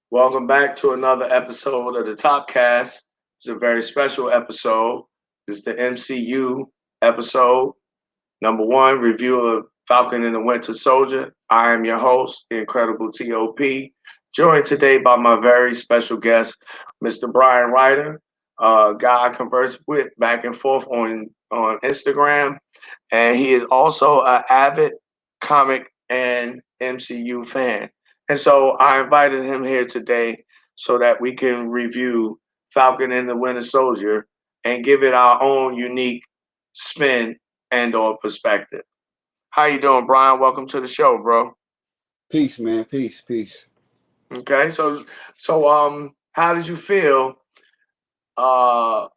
Welcome back to another episode of the Top Cast. It's a very special episode. It's the MCU episode, number one, review of Falcon and the Winter Soldier. I am your host, the incredible T.O.P, joined today by my very special guest, Mr. Briyan Wryter, a guy I converse with back and forth on Instagram. And he is also an avid comic and MCU fan. And so I invited him here today so that we can review Falcon and the Winter Soldier and give it our own unique spin and or perspective. How you doing, Brian? Welcome to the show, bro. Peace, man. Peace, peace. Okay, so how did you feel uh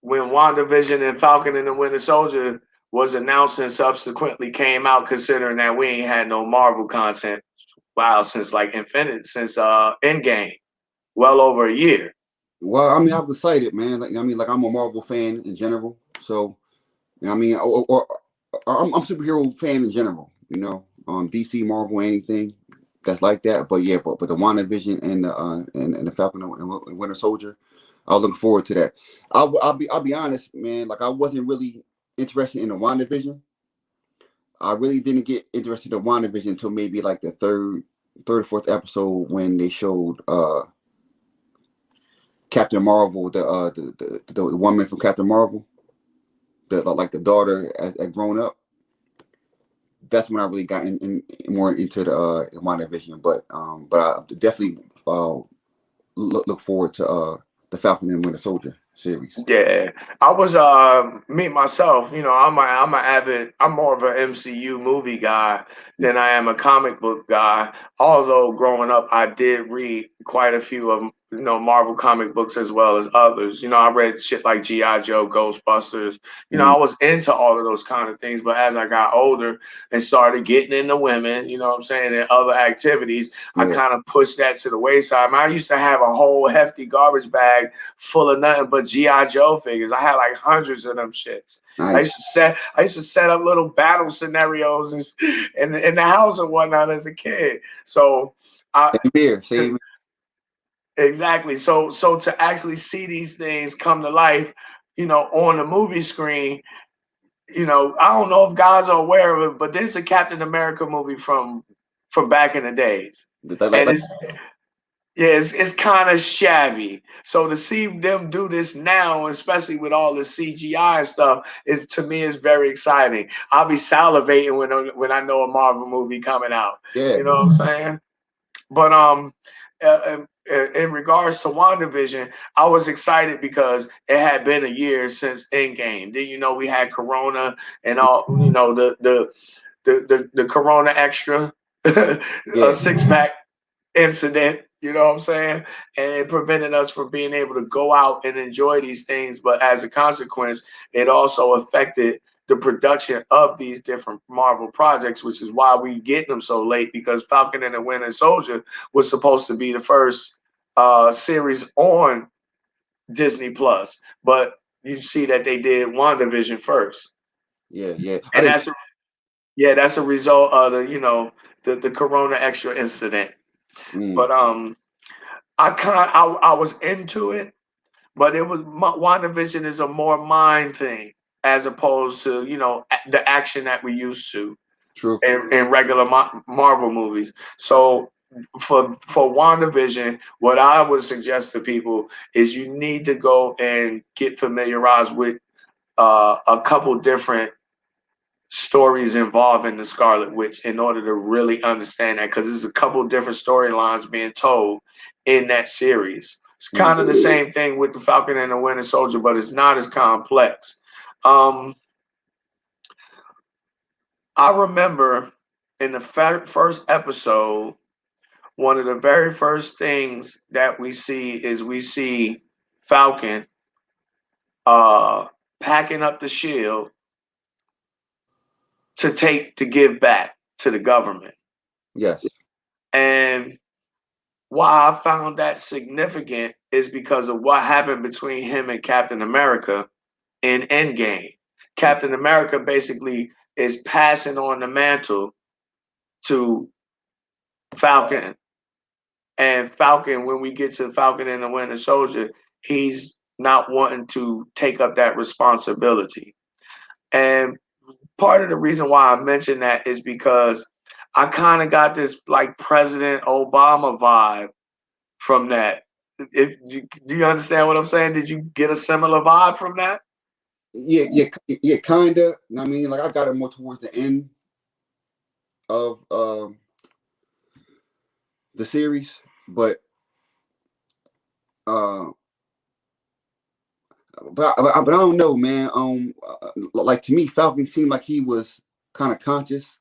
when WandaVision and Falcon and the Winter Soldier was announced and subsequently came out, considering that we ain't had no Marvel content since like Endgame, well over a year. Well, I was excited, man. Like I'm a Marvel fan in general. So, I'm a superhero fan in general. DC, Marvel, anything that's like that. But yeah, but the WandaVision and the Falcon and Winter Soldier, I was looking forward to that. I'll be honest, man. Like I wasn't really interested in the WandaVision. I really didn't get interested in WandaVision until maybe like the third or fourth episode when they showed Captain Marvel, the woman from Captain Marvel, the daughter as grown up. That's when I really got in more into the WandaVision. But I definitely look forward to the Falcon and Winter Soldier series. Yeah, I was me myself. I'm more of an MCU movie guy than I am a comic book guy. Although growing up, I did read quite a few of Marvel comic books as well as others. I read shit like GI Joe, Ghostbusters. Mm, I was into all of those kind of things. But as I got older and started getting into women, you know what I'm saying, and other activities, I yeah, kind of pushed that to the wayside. I used to have a whole hefty garbage bag full of nothing but GI Joe figures. I had like hundreds of them shits. nice. I used to set up little battle scenarios in the house and whatnot as a kid. So I Same here. Same. exactly. So to actually see these things come to life, on the movie screen, I don't know if guys are aware of it, but there's a Captain America movie from back in the days. And Like, it's kind of shabby. So to see them do this now, especially with all the CGI and stuff, to me is very exciting. I'll be salivating when I know a Marvel movie coming out. yeah. You know what I'm saying? But in regards to WandaVision, I was excited because it had been a year since Endgame. Then we had Corona and all. The Corona extra, a Yeah. 6 pack incident, you know what I'm saying? And it prevented us from being able to go out and enjoy these things. But as a consequence, it also affected the production of these different Marvel projects, which is why we get them so late because Falcon and the Winter Soldier was supposed to be the first series on Disney Plus. But you see that they did WandaVision first. Yeah. Yeah. I And think. that's a result of the Corona extra incident. Mm, But I was into it, but it was WandaVision is a more mind thing as opposed to the action that we used to true. in regular Marvel movies. So for WandaVision, what I would suggest to people is you need to go and get familiarized with a couple different stories involving the Scarlet Witch in order to really understand that, because there's a couple different storylines being told in that series. It's Mm, kind of the same thing with the Falcon and the Winter Soldier, but it's not as complex. Um, I remember in the first episode, one of the very first things that we see Falcon uh, packing up the shield to give back to the government. yes. And why I found that significant is because of what happened between him and Captain America in Endgame. Captain America basically is passing on the mantle to Falcon, And Falcon, when we get to Falcon and the Winter Soldier, he's not wanting to take up that responsibility. And part of the reason why I mentioned that is because I kind of got this like President Obama vibe from that. Do you understand what I'm saying? Did you get a similar vibe from that? Yeah, kinda. I mean, like I got it more towards the end of the series, but uh, but I don't know, man. Like to me, Falcon seemed like he was kind of conscious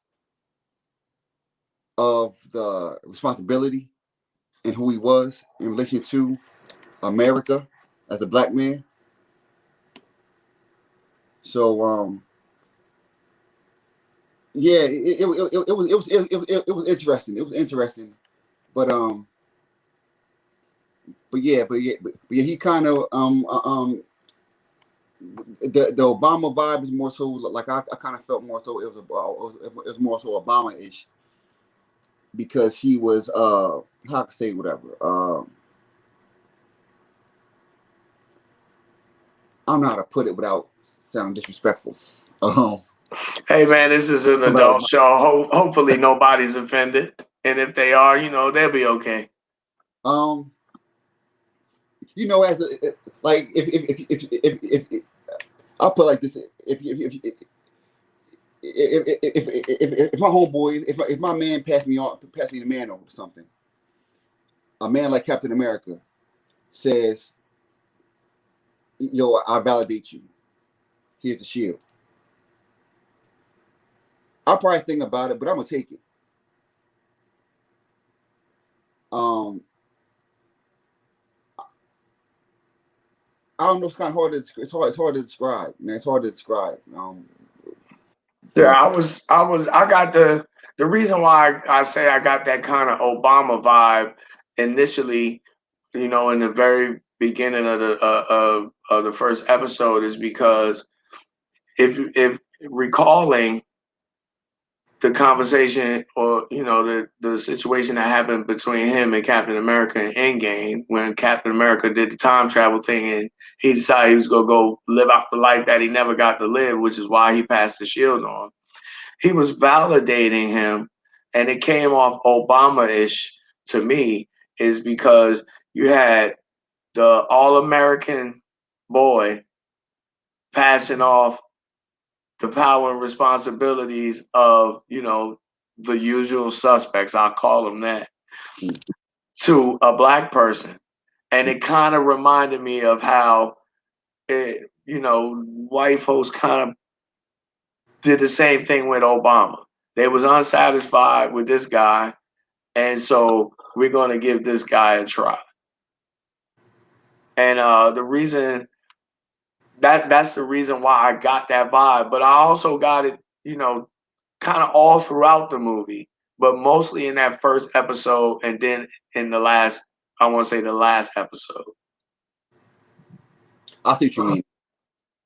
of the responsibility and who he was in relation to America as a black man. So yeah, it was interesting. It was interesting, but but yeah, he kind of the Obama vibe is more so like I kind of felt more so it was more so Obama-ish because he was how to say whatever I don't know how to put it without sounding disrespectful. Hey man, this is an About adult show. Hopefully nobody's offended, and if they are, they'll be okay. um as a like if I'll put it like this if my homeboy if my man pass me the man or something, a man like Captain America says, yo, I validate you. Here's the shield. I'll probably think about it, but I'm gonna take it. Um, I don't know. It's kind of hard to. It's hard to describe, man. It's hard to describe. Yeah, But I got the reason why I say I got that kind of Obama vibe initially, in the very beginning of the first episode is because if recalling the conversation or the situation that happened between him and Captain America in Endgame when Captain America did the time travel thing and he decided he was gonna go live out the life that he never got to live, which is why he passed the shield on. He was validating him, and it came off Obama-ish to me, is because you had the all-American boy passing off the power and responsibilities of, the usual suspects, I'll call them that, to a black person. And it kind of reminded me of how, white folks kind of did the same thing with Obama. They was unsatisfied with this guy, and so we're going to give this guy a try. And the reason that's the reason why I got that vibe. But I also got it, kind of all throughout the movie, but mostly in that first episode, and then in the last, I want to say the last episode. I see what you mean.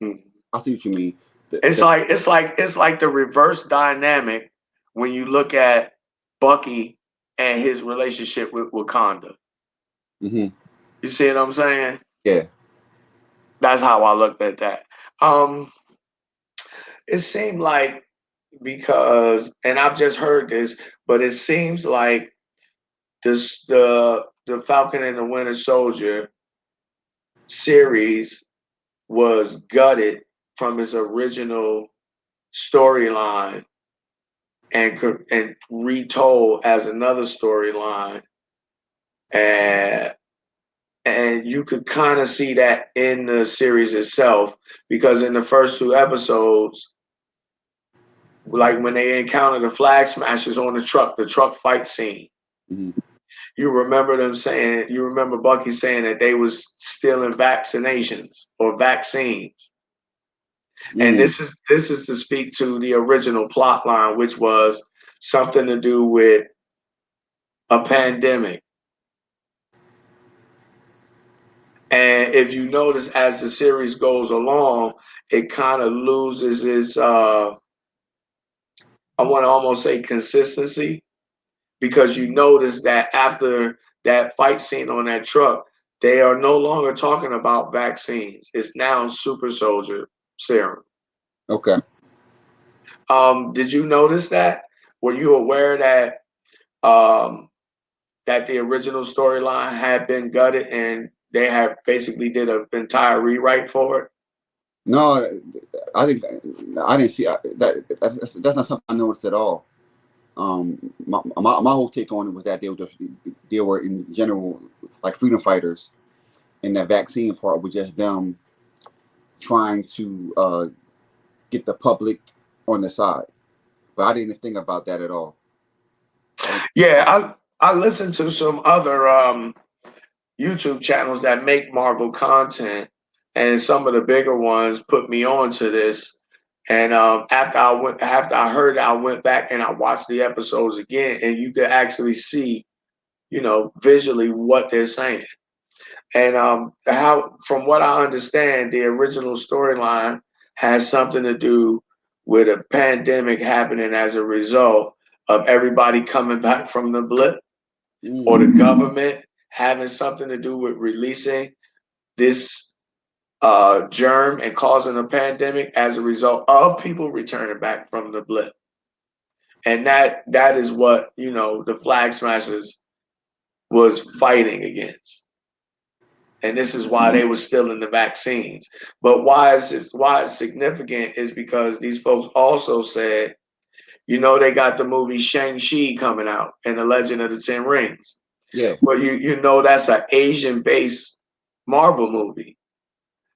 Mhm. I see what you mean. It's like the reverse dynamic when you look at Bucky and his relationship with Wakanda. Mm-hmm. You see what I'm saying? Yeah. That's how I looked at that. Um, it seemed like because, and I've just heard this, but it seems like the Falcon and the Winter Soldier series was gutted from its original storyline and retold as another storyline, and you could kind of see that in the series itself because in the first two episodes, like when they encounter the flag smashers on the truck fight scene, Mm-hmm. you remember Bucky saying that they was stealing vaccinations or vaccines. And Mm-hmm. this is to speak to the original plot line, which was something to do with a pandemic. And if you notice, as the series goes along, it kind of loses its, I want to almost say consistency, because you notice that after that fight scene on that truck, they are no longer talking about vaccines. It's now super soldier serum. Okay. Did you notice that? Were you aware that that the original storyline had been gutted and they have basically did an entire rewrite for it? No, I didn't. I didn't see that. That's not something I noticed at all. My whole take on it was that they were in general like freedom fighters, and that vaccine part was just them trying to get the public on their side. But I didn't think about that at all. Yeah, I listened to some other YouTube channels that make Marvel content, and some of the bigger ones put me on to this. And after I heard it, I went back and I watched the episodes again, and you could actually see, visually what they're saying. And how, from what I understand, the original storyline has something to do with a pandemic happening as a result of everybody coming back from the blip, or the government having something to do with releasing this germ and causing a pandemic as a result of people returning back from the blip. And that is what, the Flag Smashers was fighting against. And this is why they were still in the vaccines. But why it's significant is because these folks also said, they got the movie Shang-Chi coming out and the Legend of the Ten Rings. Yeah. But that's an Asian-based Marvel movie.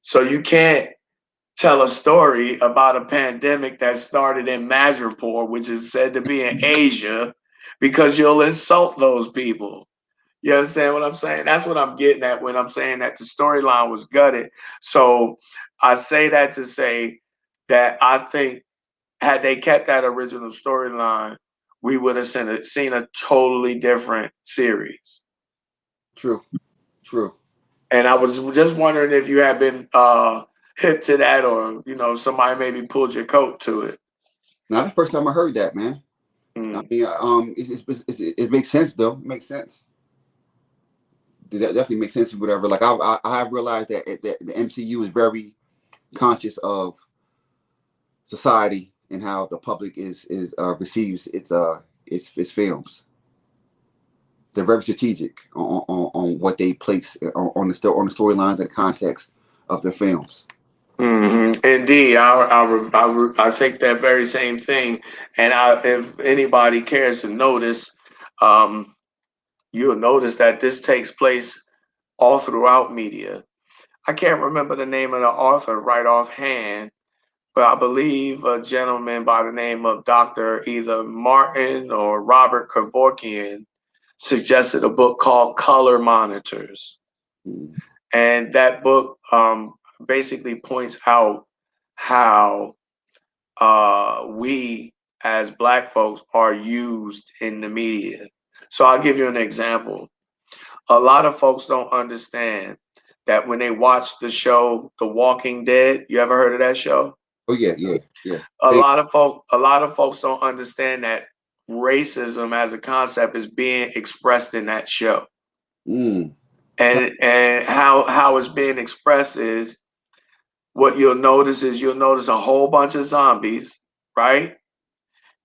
So you can't tell a story about a pandemic that started in Madripoor, which is said to be in Asia, because you'll insult those people. You understand what I'm saying? That's what I'm getting at when I'm saying that the storyline was gutted. So I say that to say that I think had they kept that original storyline, we would have seen a totally different series. True. And I was just wondering if you had been hip to that, or somebody maybe pulled your coat to it. Not the first time I heard that, man. I mean, it makes sense though. It makes sense. That definitely makes sense. Whatever. Like I have realized that the MCU is very conscious of society and how the public receives its films. They're very strategic on what they place on the storylines and context of their films. Mm-hmm. Indeed, I think that very same thing. And if anybody cares to notice, you'll notice that this takes place all throughout media. I can't remember the name of the author right offhand, but I believe a gentleman by the name of Dr. either Martin or Robert Kevorkian suggested a book called Color Monitors. Mm. And that book basically points out how we as Black folks are used in the media. So I'll give you an example. A lot of folks don't understand that when they watch the show The Walking Dead. You ever heard of that show? Oh yeah. A lot of folks don't understand that racism as a concept is being expressed in that show. Mm. And how it's being expressed is, what you'll notice is you'll notice a whole bunch of zombies, right?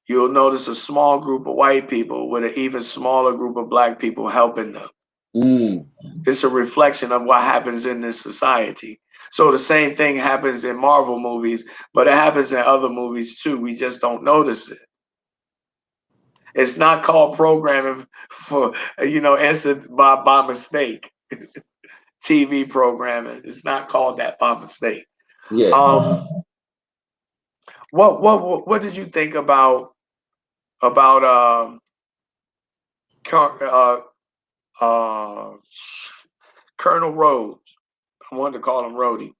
You'll notice a small group of white people with an even smaller group of Black people helping them. Mm. It's a reflection of what happens in this society. So the same thing happens in Marvel movies, but it happens in other movies too. We just don't notice it. It's not called programming for, instant by mistake. TV programming. It's not called that by mistake. Yeah. What did you think about uh, uh, Colonel Rhodes? I wanted to call him Rhodey.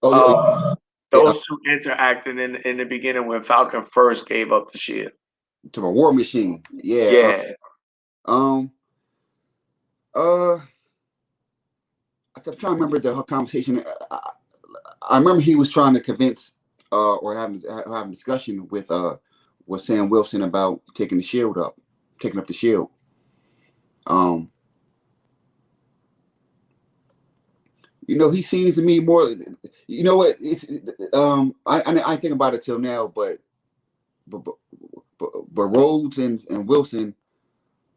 Oh yeah. Those two interacting in the beginning when Falcon first gave up the shield. To a War Machine. Yeah. Yeah. Um. Uh. I kept trying to remember the whole conversation. I remember he was trying to convince, or having a discussion with Sam Wilson about taking up the shield. He seems to me more. You know what? It's I think about it till now, but but, but Rhodes and Wilson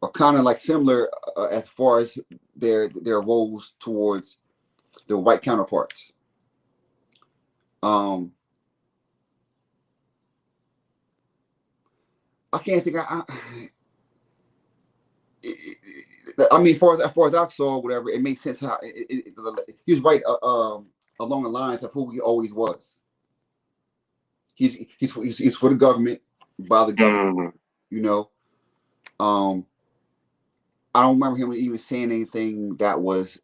are kind of like similar as far as their roles towards their white counterparts. I can't think. I mean, as far as I saw, whatever, it makes sense how he was right along the lines of who he always was. He's for the government, by the government. I don't remember him even saying anything that was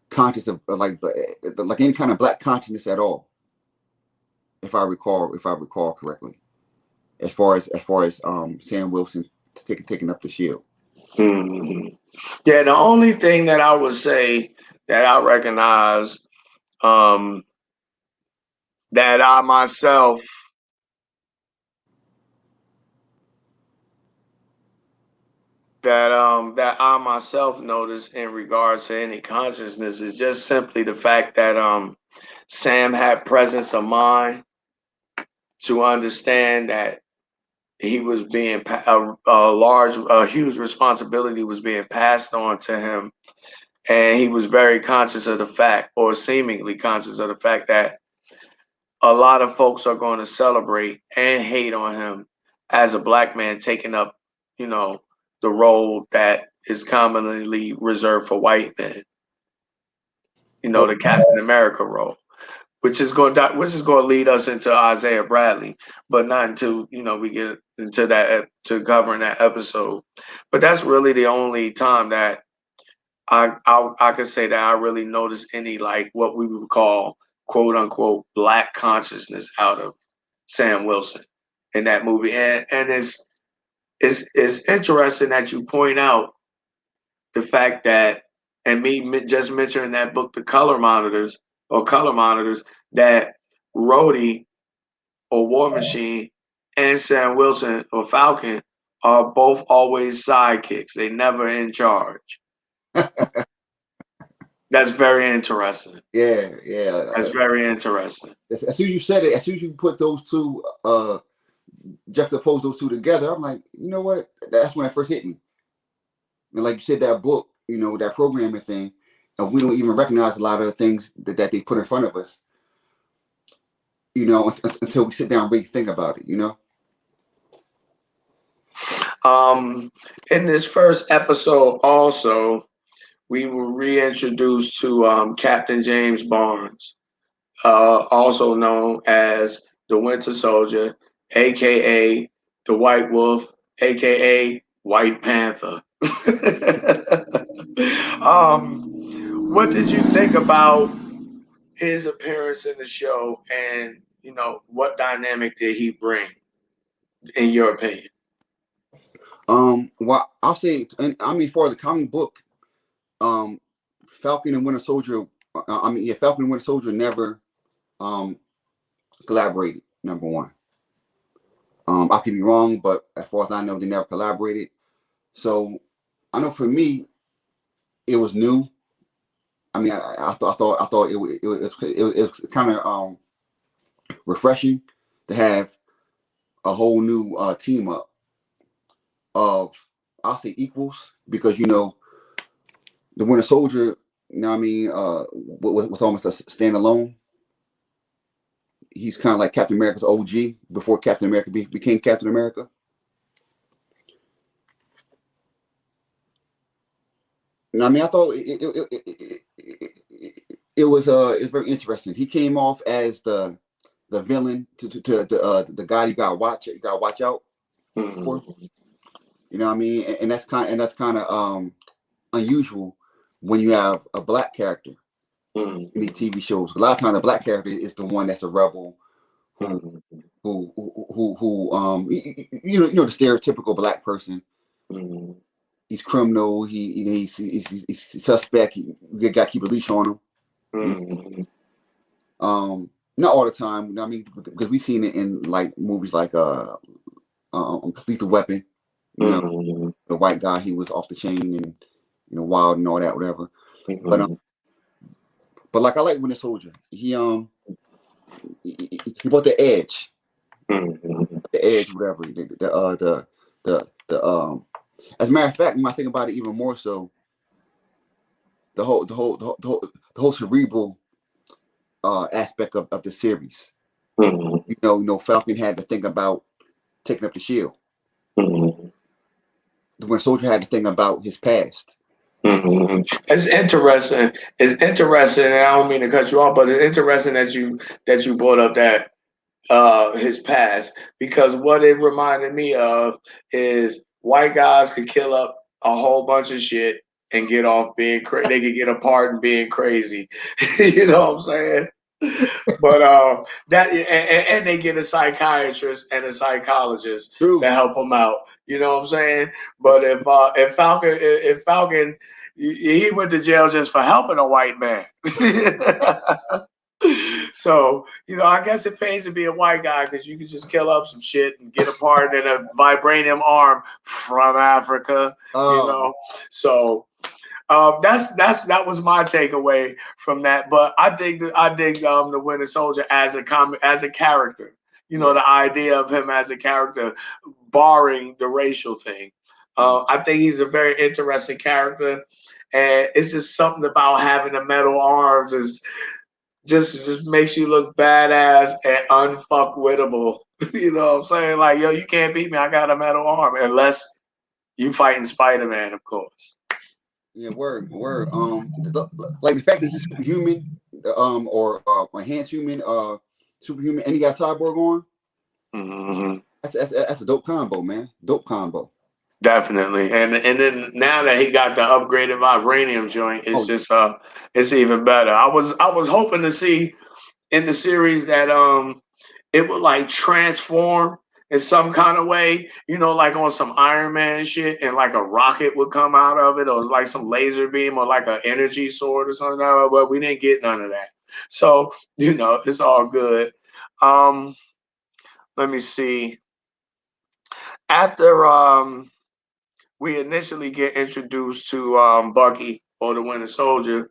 conscious of like any kind of black consciousness at all, if I recall correctly. As far as Sam Wilson taking up the shield. Mm-hmm. Yeah, the only thing that I would say that I recognize that I myself that I myself notice in regards to any consciousness is just simply the fact that Sam had presence of mind to understand that he was being a huge responsibility was being passed on to him, and he was very conscious of the fact, or seemingly conscious of the fact, that a lot of folks are going to celebrate and hate on him as a black man taking up, the role that is commonly reserved for white men. The Captain America role, which is going to lead us into Isaiah Bradley, but not until we get into that to covering that episode. But that's really the only time that I could say that I really noticed any like what we would call quote unquote black consciousness out of Sam Wilson in that movie, and it's interesting that you point out the fact that, and me just mentioning that book, The Color Monitors, that Rhodey or War Machine and Sam Wilson or Falcon are both always sidekicks. They never in charge. That's very interesting. Yeah. That's very interesting. As soon as you said it, as soon as you put those two, juxtapose those two together, I'm like, you know what? That's when it first hit me. And like you said, that book, that programming thing, and we don't even recognize a lot of the things that they put in front of us, until we sit down and really think about it, In this first episode, also, we were reintroduced to Captain James Barnes, also known as the Winter Soldier, aka the White Wolf, aka White Panther. What did you think about his appearance in the show, and what dynamic did he bring, in your opinion? Well, I'll say, for the comic book, Falcon and Winter Soldier. Falcon and Winter Soldier never collaborated. Number one. I could be wrong, but as far as I know, they never collaborated. So I know for me, it was new. I thought it was kind of refreshing to have a whole new team up of, I'll say, equals, because the Winter Soldier, was almost a standalone. He's kind of like Captain America's OG before Captain America became Captain America. I thought it was very interesting. He came off as the villain to the guy you got to watch out for. And that's kind of unusual when you have a black character in these TV shows. A lot of times, the black character is the one that's a rebel, who the stereotypical black person. He's criminal. He's suspect. You got to keep a leash on him. Not all the time. Because we've seen it in like movies like Lethal Weapon. The white guy, he was off the chain and wild and all that, whatever. But like I like Winter Soldier. He brought the edge, the edge, whatever. The As a matter of fact, when I think about it even more so, the whole cerebral aspect of the series. You know, Falcon had to think about taking up the shield. The Winter Soldier had to think about his past. It's interesting. It's interesting, and I don't mean to cut you off, but it's interesting that you brought up that his past, because what it reminded me of is white guys could kill up a whole bunch of shit and get off being crazy. They could get a pardon being crazy. You know what I'm saying? But and they get a psychiatrist and a psychologist True. to help them out. You know what I'm saying? But if Falcon he went to jail just for helping a white man. So, you know, I guess it pays to be a white guy because you can just kill up some shit and get a pardon and a vibranium arm from Africa. You know, so that was my takeaway from that. But I dig the Winter Soldier as a character. You know, the idea of him as a character, barring the racial thing. I think he's a very interesting character, and it's just something about having the metal arms is just makes you look badass and unfuckwittable. You know what I'm saying? Like, yo, you can't beat me. I got a metal arm, unless you fighting Spider-Man, of course. Yeah, word. Like the fact that he's superhuman, or enhanced human, superhuman, and he got cyborg on. That's a dope combo, man. Dope combo. Definitely, and then now that he got the upgraded vibranium joint, it's just it's even better. I was hoping to see in the series that it would like transform in some kind of way, you know, like on some Iron Man shit, and like a rocket would come out of it, or like some laser beam, or like an energy sword or something. But we didn't get none of that. So, you know, it's all good. Let me see. After we initially get introduced to Bucky, or the Winter Soldier,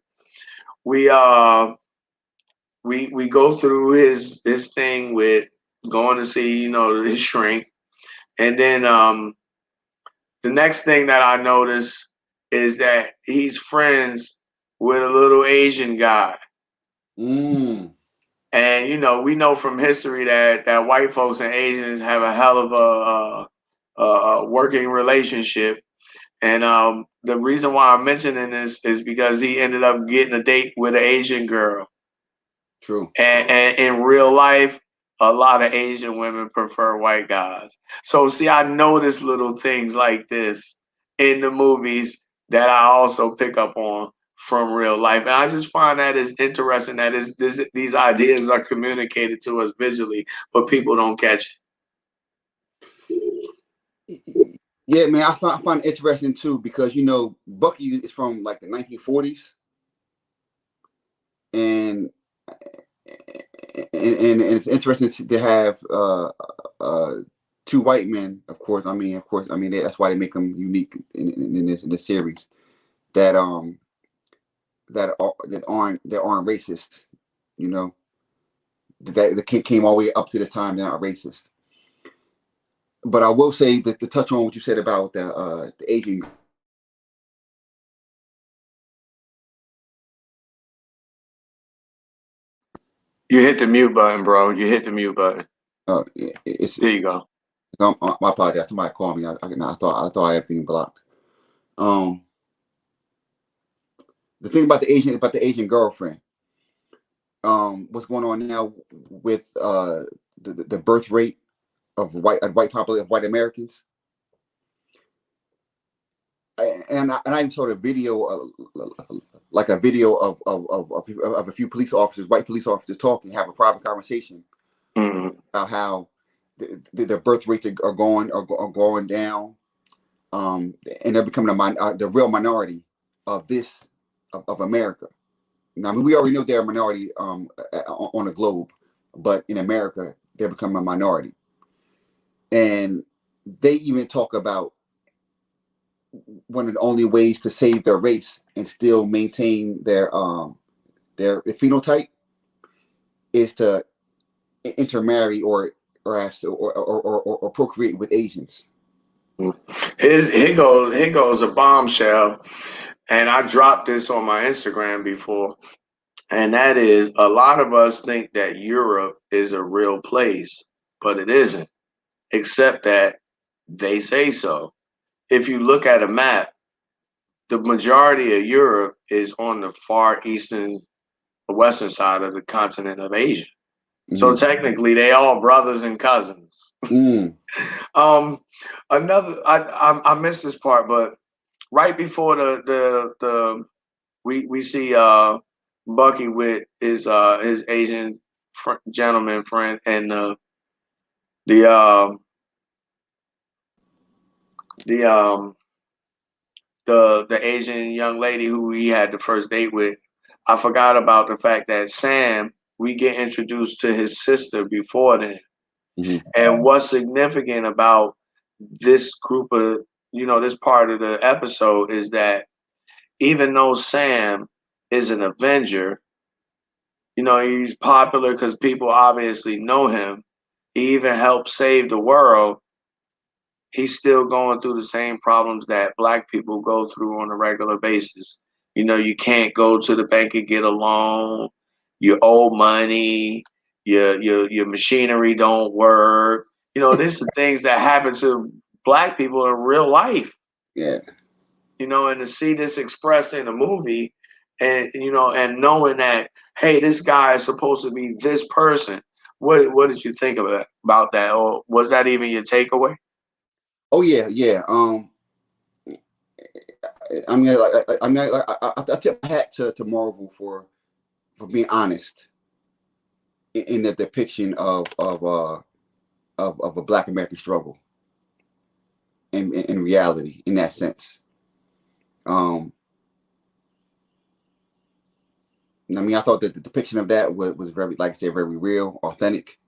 we go through his thing with going to see, you know, his shrink. And then the next thing that I notice is that he's friends with a little Asian guy. And, you know, we know from history that white folks and Asians have a hell of a working relationship. And the reason why I'm mentioning this is because he ended up getting a date with an Asian girl. True. And in real life, a lot of Asian women prefer white guys. So see, I notice little things like this in the movies that I also pick up on from real life. And I just find that it's interesting that these ideas are communicated to us visually, but people don't catch it. Yeah, man, I find it interesting too, because, you know, Bucky is from like the 1940s, and it's interesting to have two white men. Of course, that's why they make them unique in this series. That aren't racist. You know, that came all the way up to this time. They're not racist. But I will say that, to touch on what you said about the Asian. You hit the mute button, bro. You hit the mute button. There you go. My apologies. Somebody called me. I thought I had everything blocked. The thing about the Asian girlfriend. What's going on now with the birth rate of white Americans? And I even saw a video, like a video of a few white police officers talking, have a private conversation about how the birth rates are going down, and they're becoming the real minority of America. Now, I mean, we already know they're a minority on the globe, but in America, they're becoming a minority. And they even talk about one of the only ways to save their race and still maintain their their phenotype is to intermarry or procreate with Asians. Here goes a bombshell, and I dropped this on my Instagram before, and that is a lot of us think that Europe is a real place, but it isn't, except that they say so. If you look at a map, the majority of Europe is on the far eastern, western side of the continent of Asia. So technically, they all brothers and cousins. Um, I missed this part, but right before the we see Bucky with his Asian gentleman friend and the the um the Asian young lady who he had the first date with. I forgot about the fact that Sam, we get introduced to his sister before then. And what's significant about this group of, this part of the episode is that even though Sam is an Avenger, he's popular because people obviously know him. He even helped save the world. He's still going through the same problems that Black people go through on a regular basis. You can't go to the bank and get a loan. You owe money. Your machinery don't work. This is things that happen to Black people in real life. Yeah. And to see this expressed in a movie, and and knowing that, hey, this guy is supposed to be this person. What did you think about that, or was that even your takeaway? Oh yeah, yeah. I tip my hat to Marvel for being honest in the depiction of a Black American struggle in reality in that sense. I thought that the depiction of that was very, like I said, very real, authentic.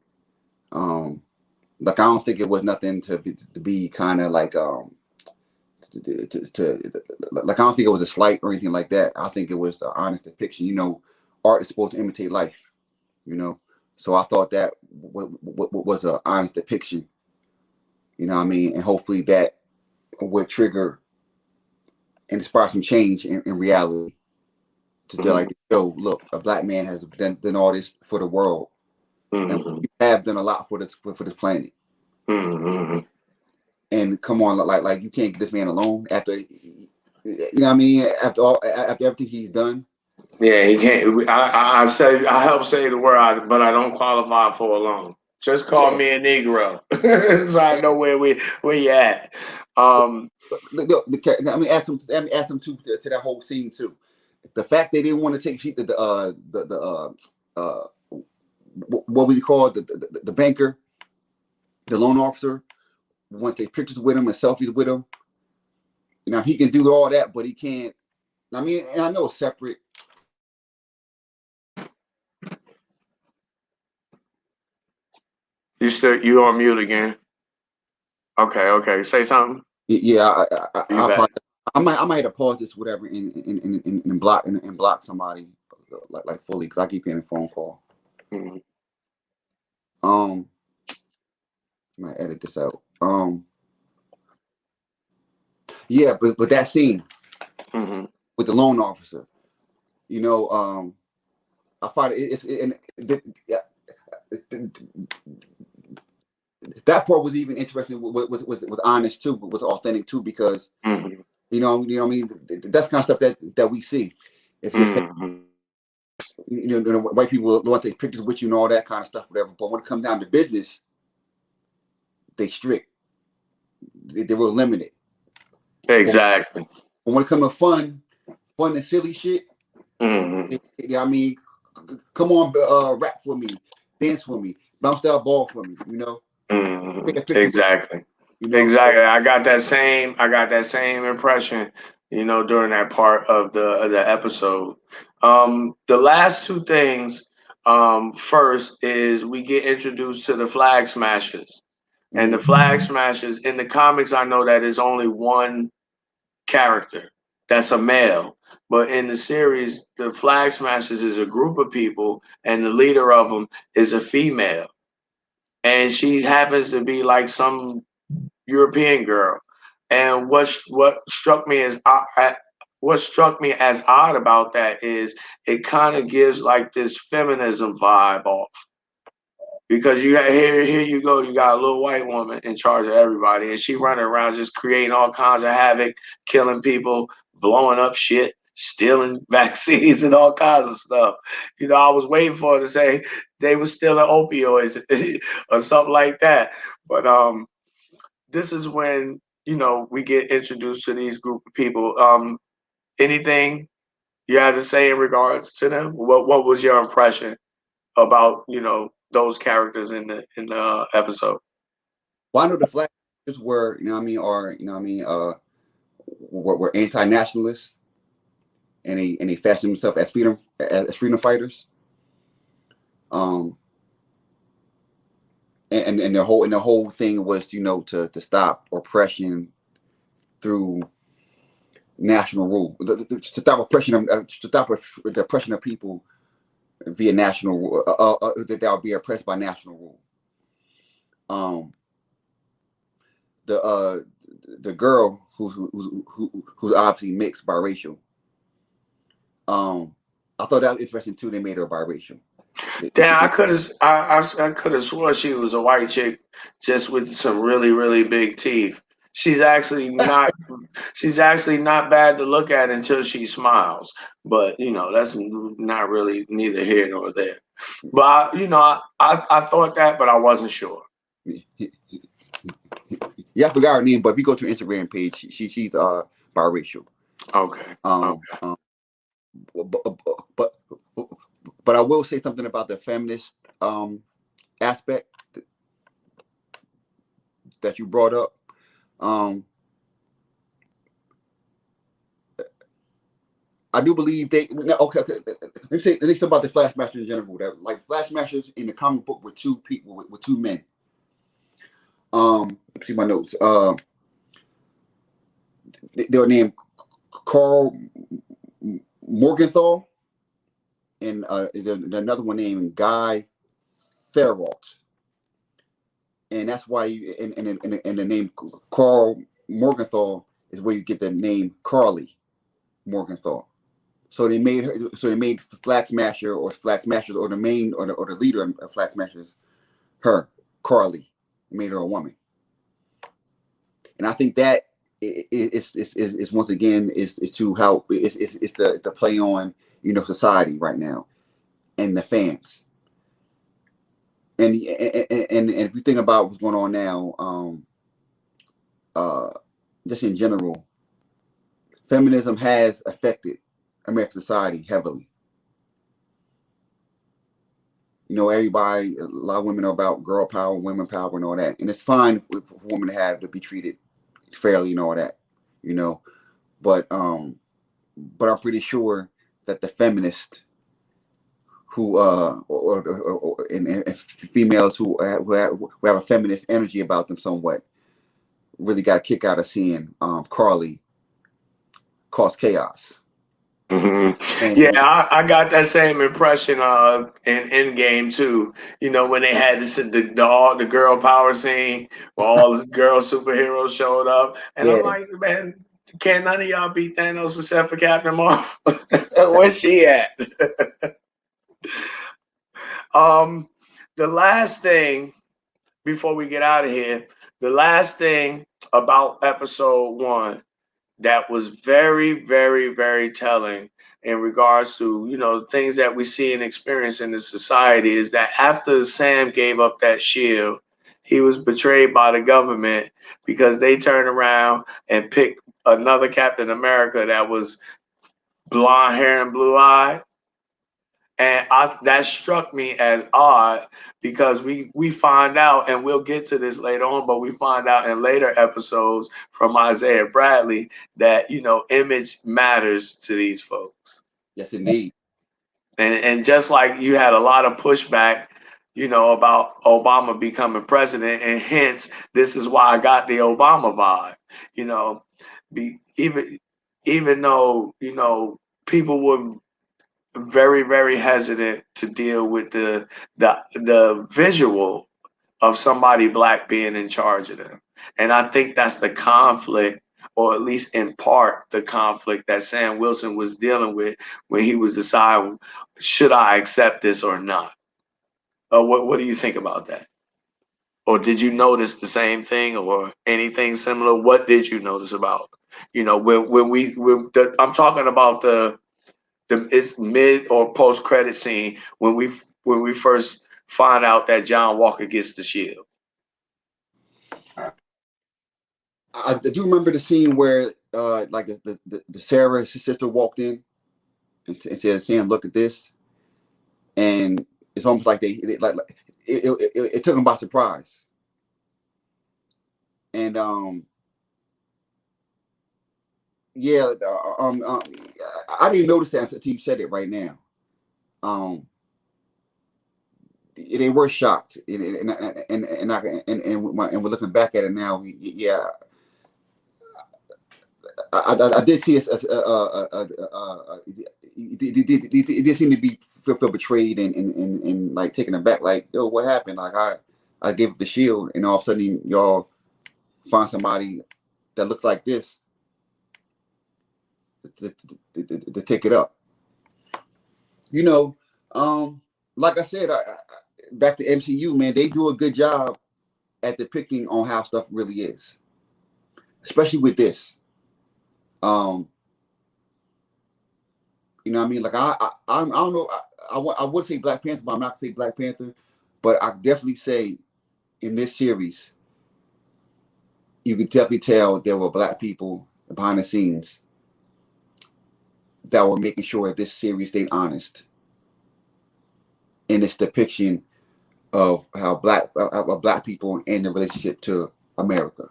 Like I don't think it was nothing to be kind of like like I don't think it was a slight or anything like that. I think it was the honest depiction. Art is supposed to imitate life. So I thought that was an honest depiction. And hopefully that would trigger and inspire some change in reality. To like, yo, look, a Black man has done all this for the world, and we have done a lot for this planet. And come on, like you can't get this man alone after, after everything he's done. Yeah, he can't. I help say the word, but I don't qualify for a loan. Just call me a Negro, so I know where you at. Let me add some to that whole scene too. The fact they didn't want to take what we call the banker, the loan officer, want to take pictures with him and selfies with him. He can do all that, but he can't. And I know it's separate. You on mute again? Okay. Say something. Yeah, I might have to pause this, whatever, and block somebody like fully, because I keep getting a phone call. I might edit this out. Yeah, but that scene with the loan officer, I find that part was even interesting. Was honest too, was authentic too, because that's kind of stuff that we see. If you're white people want to take pictures with you and all that kind of stuff, whatever. But when it comes down to business, they strict. They were limited. Exactly. But when it comes to fun and silly shit, come on, rap for me, dance for me, bounce that ball for me. Exactly. Exactly. I got that same impression, during that part of the episode. The last two things, first is we get introduced to the Flag Smashers. And the Flag Smashers in the comics, I know that is only one character that's a male. But in the series, the Flag Smashers is a group of people, and the leader of them is a female, and she happens to be like some European girl. And what struck me as odd about that is it kind of gives like this feminism vibe off, because you got here you go, you got a little white woman in charge of everybody, and she running around just creating all kinds of havoc, killing people, blowing up shit, stealing vaccines and all kinds of stuff. I was waiting for her to say they were stealing opioids or something like that. But this is when we get introduced to these group of people. Anything you had to say in regards to them? What was your impression about those characters in the episode? Well, I know the Flag Smashers were, were anti-nationalists, and they fashioned themselves as freedom fighters. Um, and the whole thing was to stop oppression through national rule, to stop the oppression of people via national rule, that would be oppressed by national rule. Um, the girl who's obviously mixed biracial. I thought that was interesting too. They made her biracial. Damn, I could have swore she was a white chick just with some really really big teeth. She's actually not she's actually not bad to look at until she smiles, but that's not really neither here nor there. But I thought that, but I wasn't sure. Yeah, I forgot her name, but if you go to her Instagram page, she's biracial. Okay. Um, Okay. um, but, but but I will say something about the feminist aspect that you brought up. Um, I do believe they. No, okay. Let me say at least about the Flash Masters in general. That like Flash Masters in the comic book were two people with two men. Let's see my notes. They were named Carl Morgenthau and another one named Guy Therault. And that's why and the name Carl Morgenthau is where you get the name Carly Morgenthau. So they made her. So they made Flag Smasher or Flag Smashers or the main or the leader of Flag Smashers her Carly. They made her a woman, and I think that is once again is to help. It's the play on society right now and the fans. And if you think about what's going on now, uh, just in general, feminism has affected American society heavily. Everybody, a lot of women are about girl power, women power, and all that, and it's fine for women to be treated fairly and all that, you know. But I'm pretty sure that the feminists who and females who have a feminist energy about them somewhat really got a kick out of seeing Carly cause chaos. Yeah, And I got that same impression in Endgame too. When they had the girl power scene where all the girl superheroes showed up, and I'm yeah, like, man, can't none of y'all beat Thanos except for Captain Marvel? Where's she at? um, the last thing before we get out of here, the last thing about episode one that was very, very, very telling in regards to things that we see and experience in the society is that after Sam gave up that shield, he was betrayed by the government because they turned around and picked another Captain America that was blonde hair and blue eye. And that struck me as odd because we find out, and we'll get to this later on, but we find out in later episodes from Isaiah Bradley that image matters to these folks. yes, indeed. And just like you had a lot of pushback, about Obama becoming president, and hence this is why I got the Obama vibe. Even even though people were very, very hesitant to deal with the visual of somebody black being in charge of them. And I think that's the conflict, or at least in part the conflict that Sam Wilson was dealing with when he was deciding, should I accept this or not? What do you think about that? Or did you notice the same thing or anything similar? What did you notice about, I'm talking about the it's mid or post credit scene when we first find out that John Walker gets the shield. I do remember the scene where like the Sarah, his sister, walked in and said, "Sam, look at this," and it's almost like they like it took them by surprise. And yeah, I didn't notice that until you said it right now. Um, they were shocked, and we're looking back at it now. Yeah, I did see it did seem to be feel betrayed and like taken aback. Like, yo, what happened? Like I gave up the shield, and all of a sudden y'all find somebody that looks like this to take it up. You know, like I said, back to MCU, man, they do a good job at depicting on how stuff really is, especially with this. Um, you know what I mean? Like I don't know. I would say Black Panther, but I'm not gonna say Black Panther. But I definitely say in this series, you could definitely tell there were black people behind the scenes that were making sure this series stayed honest in its depiction of how black people in the relationship to America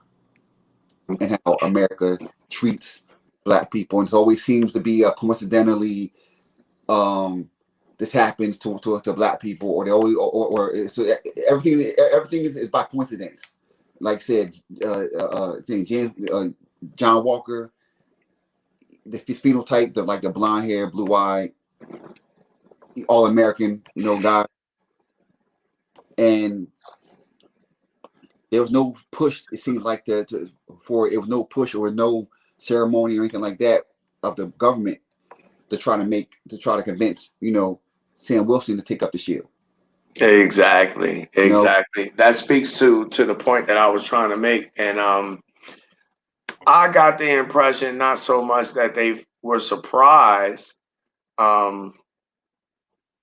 and how America treats black people. And it always seems to be coincidentally this happens to black people, or they always so everything is by coincidence. Like I said, James, John Walker, the phenotype, the blonde hair, blue eye, all American, guy, and there was no push. It seemed like it was no push or no ceremony or anything like that of the government to try to convince Sam Wilson to take up the shield. Exactly, You know, exactly. That speaks to the point that I was trying to make, and I got the impression not so much that they were surprised. Um,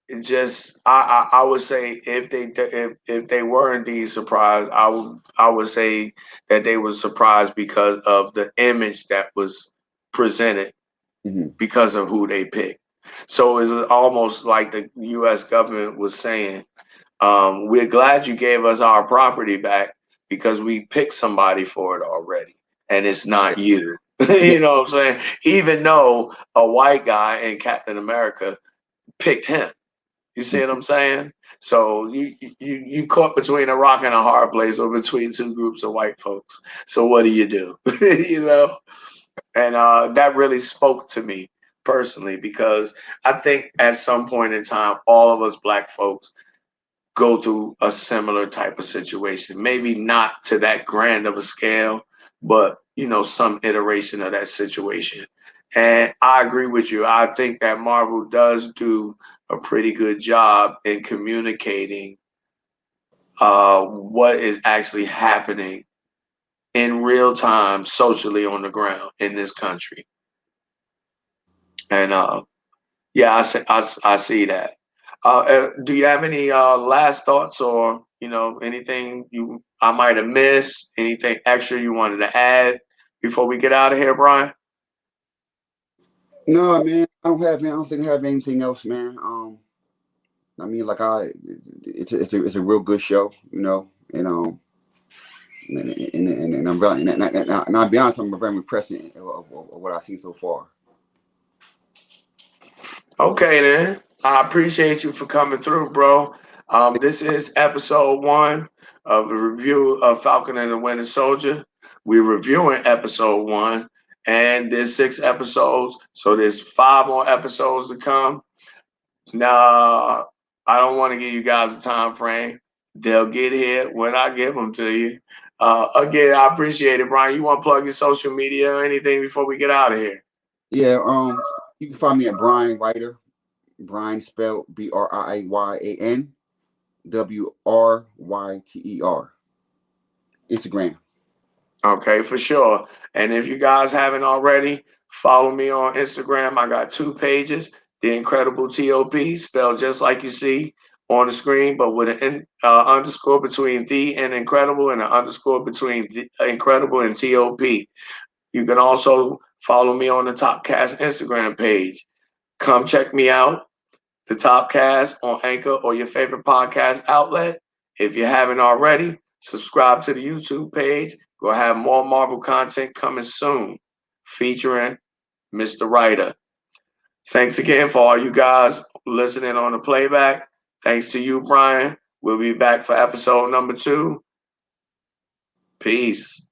it just I would say if they were indeed surprised, I would say that they were surprised because of the image that was presented mm-hmm. because of who they picked. So it was almost like the U.S. government was saying, we're glad you gave us our property back because we picked somebody for it already, and it's not you. Yeah, You know what I'm saying? Even though a white guy in Captain America picked him. You see what I'm saying? So you caught between a rock and a hard place, or between two groups of white folks. So what do? You know, and that really spoke to me personally because I think at some point in time, all of us black folks go through a similar type of situation. Maybe not to that grand of a scale, but some iteration of that situation. And I agree with you. I think that Marvel does do a pretty good job in communicating what is actually happening in real time socially on the ground in this country. And yeah, I see that. Do you have any last thoughts, or anything I might have missed? Anything extra you wanted to add before we get out of here, Brian? no, man, I don't think I have anything else, man. I mean, like it's a real good show, and I'm really, and I'll be honest, I'm very impressed of what I've seen so far. Okay, then. I appreciate you for coming through, bro. This is episode 1 of the review of Falcon and the Winter Soldier. We're reviewing episode 1, and there's 6 episodes, so there's 5 more episodes to come. Now, I don't want to give you guys a time frame. They'll get here when I give them to you. Again, I appreciate it, Brian. You want to plug your social media or anything before we get out of here? Yeah, you can find me at Briyan Wryter. Brian spelled BriyanWryter. Instagram. Okay, for sure. And if you guys haven't already, follow me on Instagram. I got 2 pages. The Incredible T.O.P, spelled just like you see on the screen, but with an underscore between the and incredible, and an underscore between the, incredible and T.O.P. You can also follow me on the Top Cast Instagram page. Come check me out, the Top Cast on Anchor or your favorite podcast outlet. If you haven't already, subscribe to the YouTube page. We'll have more Marvel content coming soon, featuring Mr. Wryter. Thanks again for all you guys listening on the playback. Thanks to you, Brian. We'll be back for episode number 2. Peace.